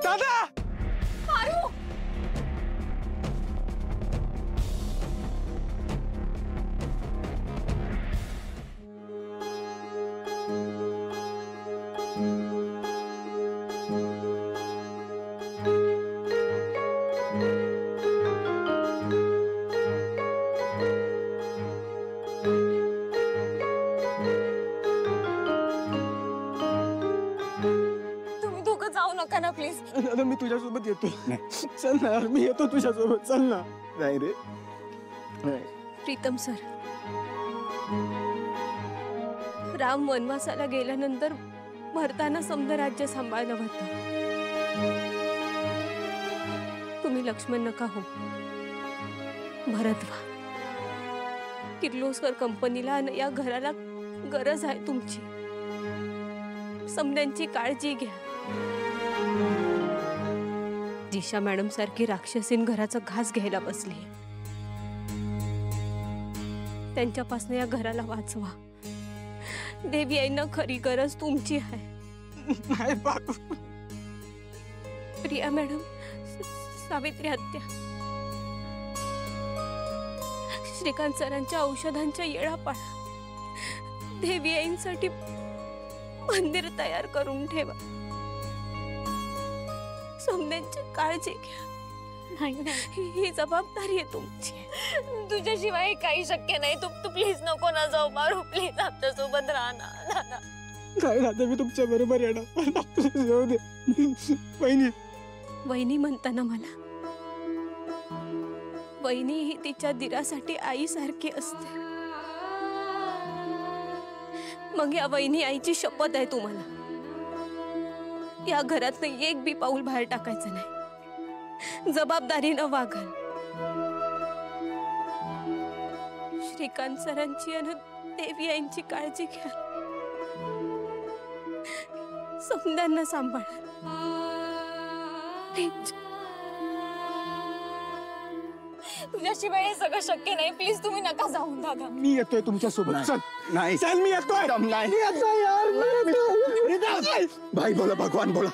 दादा पारू नका ना प्लीज। दादा मी तुझ्यासोबत येतो। चल ना यार, मी येतो तुझ्यासोबत, चल ना। नाही रे प्रीतम सर, राम वनवासाला गेल्यानंतर भरताना समद राज्य सांभाळलं होतं। तुम्ही लक्ष्मण नका हो, भरत व्हा। किर्लोस्कर कंपनीला आणि या घराला गरज आहे तुमची। समद्यांची काळजी घ्या। दिशा मॅडम सारखी राक्षसीन घराचा घास घ्यायला बसली। त्यांच्यापासून या घराला वाचवा। देवी आईना खरी गरज तुमची आहे। नाही बाबू। प्रिया मॅडम, सावित्री हत्या, श्रीकांत सरांच्या औषधांच्या येळा पाळा। देवी आईंसाठी मंदिर तयार करून ठेवा। समद्यांची काळजी घ्या। ही जबाबदारी आहे तुमची। तुझ्याशिवाय काही शक्य नाही। तू प्लीज नको ना जाऊ पारू, प्लीज आमच्या सोबत राहा ना दादा। काय दादा, मी तुमच्या बरोबर येणार। येऊ दे वहिनी। वहिनी म्हणताना मला, वहिनी ही तिच्या दिरासाठी आईसारखी असते। मग या वहिनी आईची शपथ आहे तुम्हाला, या घरात एक बी पाऊल बाहेर टाकायचं नाही। जबाबदारीनं वागाल। श्रीकांत सरांची आणि देवी आईंची काळजी घ्या। समद्यांना सांभाळा। तुझ्याशिवाय हे सगळं शक्य नाही। प्लीज तुम्ही नका जाऊन दादा। मी येतोय तुमच्या सोबत। चल नाही चल, मी येतोय। नाही मी येतोय यार। भाई बोला, भगवान बोला।